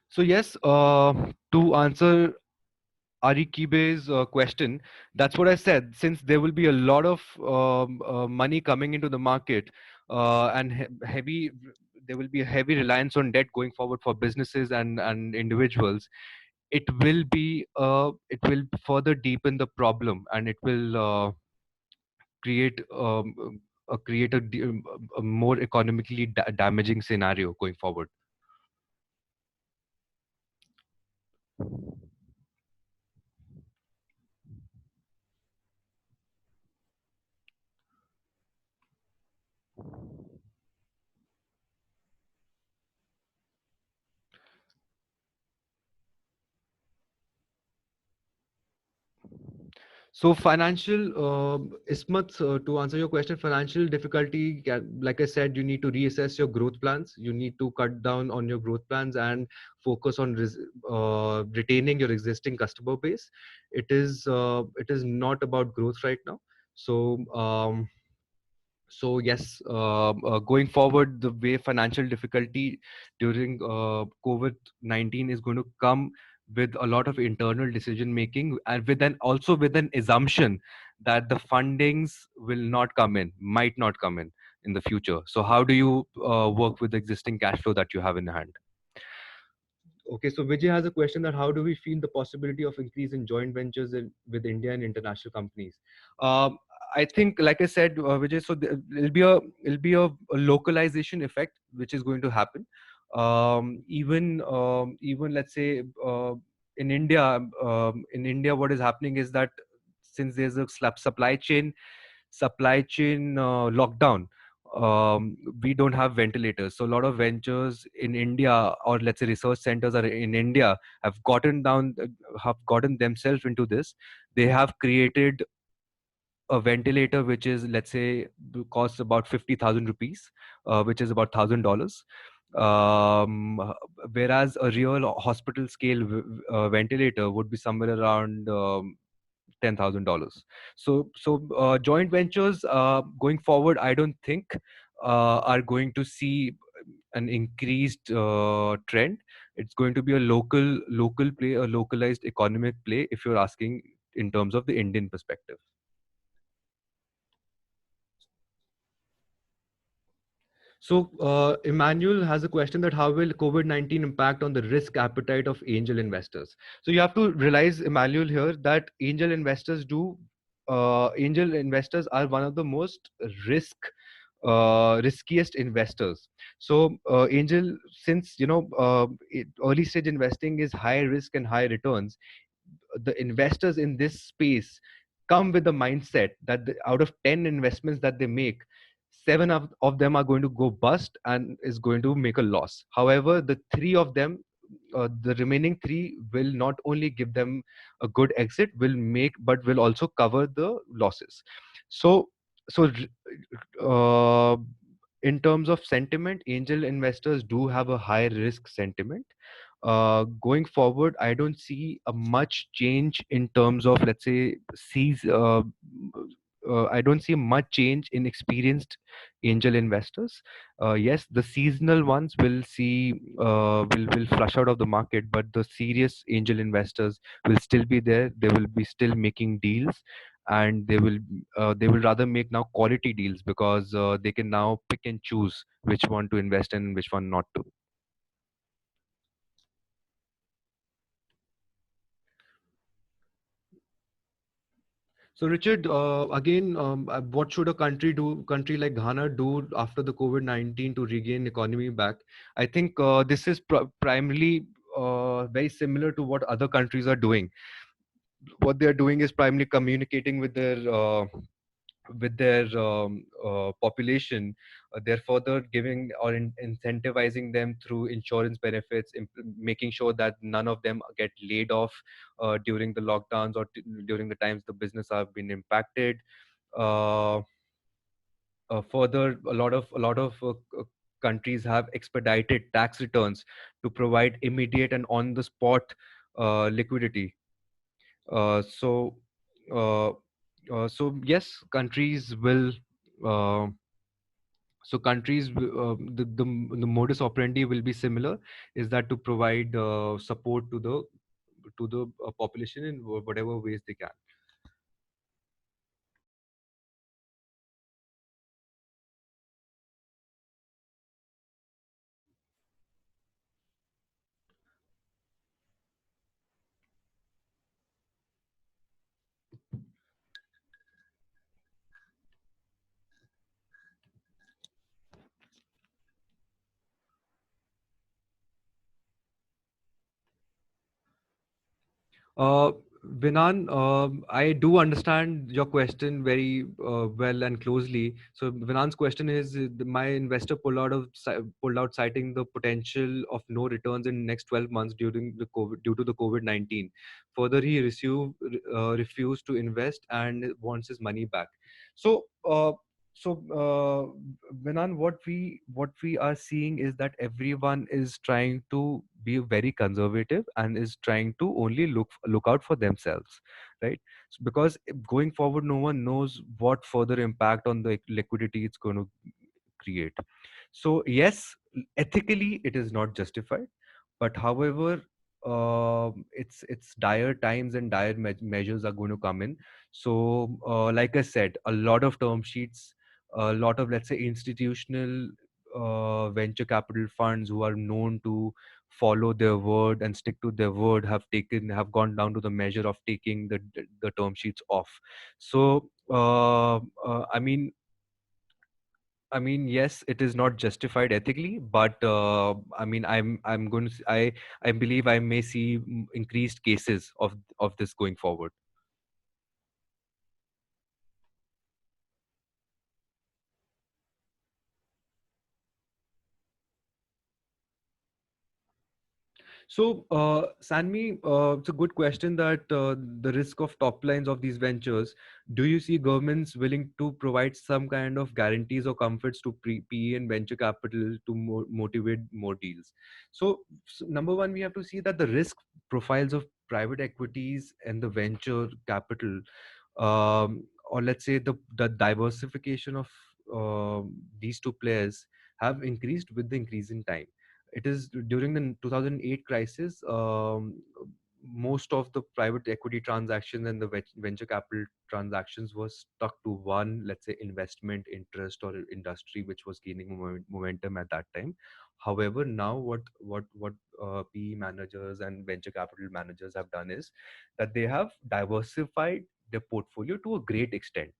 [SPEAKER 1] So yes, to answer Ari Kibe's question, that's what I said. Since there will be a lot of money coming into the market, and heavy, there will be a heavy reliance on debt going forward for businesses and individuals. It will further deepen the problem, and it will create a more economically damaging scenario going forward. So financial, Ismat, to answer your question, financial difficulty, like I said, you need to reassess your growth plans. You need to cut down on your growth plans and focus on retaining your existing customer base. It is not about growth right now. So yes, going forward, the way financial difficulty during COVID-19 is going to come with a lot of internal decision making, and also with an assumption that the fundings will not come in, might not come in the future. So how do you work with the existing cash flow that you have in hand? Okay, so Vijay has a question that how do we feel the possibility of increase in joint ventures with India and international companies? Um, I think, like I said, Vijay, so it'll be a localization effect which is going to happen. Even let's say in India, what is happening is that since there's a supply chain lockdown, we don't have ventilators. So a lot of ventures in India, or let's say research centers are in India, have gotten themselves into this. They have created a ventilator which is, let's say, costs about 50,000 rupees, which is about $1,000. um, Whereas a real hospital scale ventilator would be somewhere around $10,000. So joint ventures going forward, I don't think are going to see an increased trend. It's going to be a local play, a localized economic play, if you're asking in terms of the Indian perspective. So, Emmanuel has a question that how will COVID-19 impact on the risk appetite of angel investors? So, you have to realize, Emmanuel, here that angel investors are one of the most riskiest investors. So, angel, since early stage investing is high risk and high returns, the investors in this space come with the mindset that out of 10 investments that they make, seven of them are going to go bust and is going to make a loss. However, the remaining three will not only give them a good exit, but will also cover the losses. So so uh, in terms of sentiment, angel investors do have a high risk sentiment. Going forward, I don't see a much change in terms of, let's say, I don't see much change in experienced angel investors. Yes, the seasonal ones will flush out of the market, but the serious angel investors will still be there. They will be still making deals, and they will rather make now quality deals, because they can now pick and choose which one to invest in and which one not to. So, Richard, again, what should a country like Ghana do after the COVID-19 to regain economy back? I think this is primarily very similar to what other countries are doing. What they are doing is primarily communicating with their population. They're further giving or incentivizing them through insurance benefits, making sure that none of them get laid off during the lockdowns, or during the times the business have been impacted. Uh, Further, a lot of countries have expedited tax returns to provide immediate and on the spot liquidity. Uh, so, uh, so yes, countries will. Uh, the modus operandi will be similar. Is that to provide support to the population in whatever ways they can. Uh, Vinan, I do understand your question very well and closely. So Vinan's question is, my investor pulled out citing the potential of no returns in next 12 months due to the COVID-19. Further, he refused to invest and wants his money back. So, Vinan, what we are seeing is that everyone is trying to be very conservative and is trying to only look out for themselves, right? Because going forward, no one knows what further impact on the liquidity it's going to create. So yes, ethically it is not justified, but however, it's dire times and dire measures are going to come in. So like I said, a lot of term sheets, a lot of, let's say, institutional venture capital funds who are known to follow their word and stick to their word have gone down to the measure of taking the term sheets off. So I mean, I mean, yes, it is not justified ethically, but I mean, I'm going to I believe I may see increased cases of this going forward. So, Sanmi, it's a good question that the risk of top lines of these ventures, do you see governments willing to provide some kind of guarantees or comforts to PE and venture capital to motivate more deals? So, number one, we have to see that the risk profiles of private equities and the venture capital, or let's say the diversification of these two players have increased with the increase in time. It is during the 2008 crisis, most of the private equity transactions and the venture capital transactions were stuck to one, let's say, investment interest or industry which was gaining momentum at that time. However, now what PE managers and venture capital managers have done is that they have diversified their portfolio to a great extent,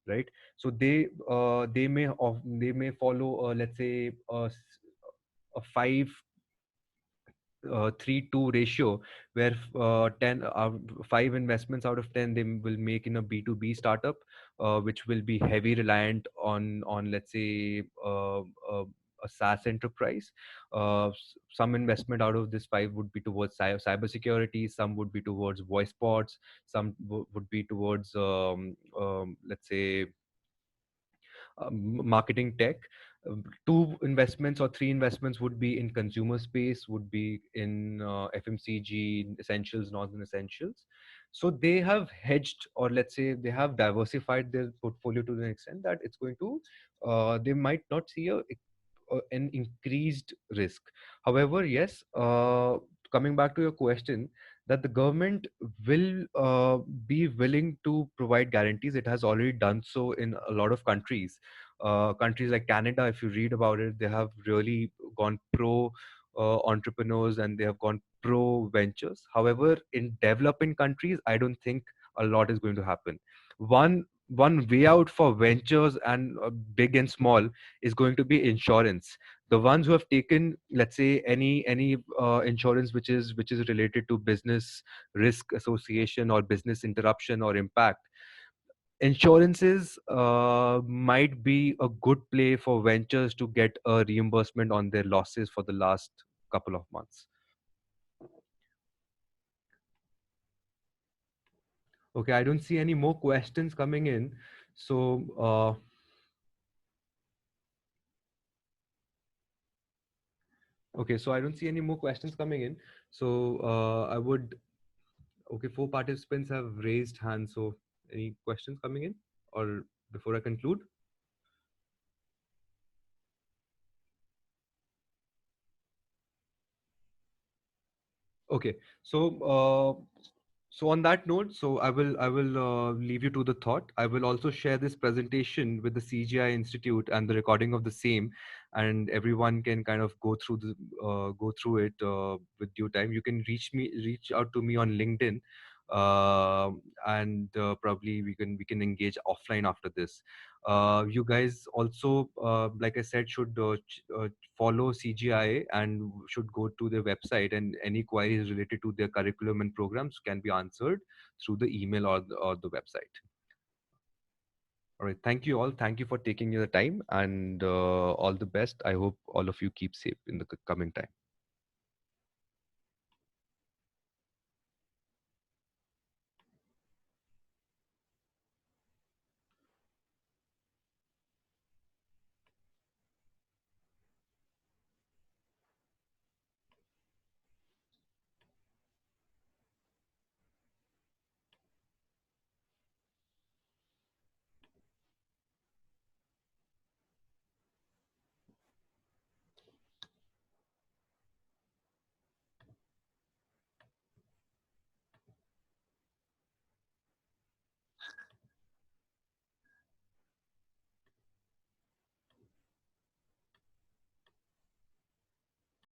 [SPEAKER 1] right? So they may follow, let's say, a 5-3-2 ratio, where 10 5 investments out of 10 they will make in a B2B startup, which will be heavy reliant on, let's say, a SaaS enterprise. Some investment out of this 5 would be towards cybersecurity, some would be towards voice bots, some would be towards, let's say, marketing tech. Two investments or three investments would be in consumer space, would be in FMCG, essentials, non-essentials. So they have hedged, or let's say they have diversified their portfolio to the extent that it's going to, they might not see an increased risk. However, yes, coming back to your question, that the government will be willing to provide guarantees. It has already done so in a lot of countries. Countries like Canada, if you read about it, they have really gone pro entrepreneurs, and they have gone pro ventures. However, in developing countries, I don't think a lot is going to happen. One way out for ventures and big and small is going to be insurance. The ones who have taken, let's say, any insurance which is related to business risk association or business interruption or impact, insurances might be a good play for ventures to get a reimbursement on their losses for the last couple of months. Okay, I don't see any more questions coming in. So, okay, so I don't see any more questions coming in. So, I would, okay, four participants have raised hands. So, any questions coming in, or before I conclude? Okay, so on that note, so I will leave you to the thought. I will also share this presentation with the CGI Institute and the recording of the same, and everyone can kind of go through it with due time. You can reach out to me on LinkedIn, uh, and probably we can engage offline after this. You guys also, like I said, should follow CGI and should go to their website, and any queries related to their curriculum and programs can be answered through the email or the website. All right. Thank you all. Thank you for taking your time, and all the best. I hope all of you keep safe in the coming time.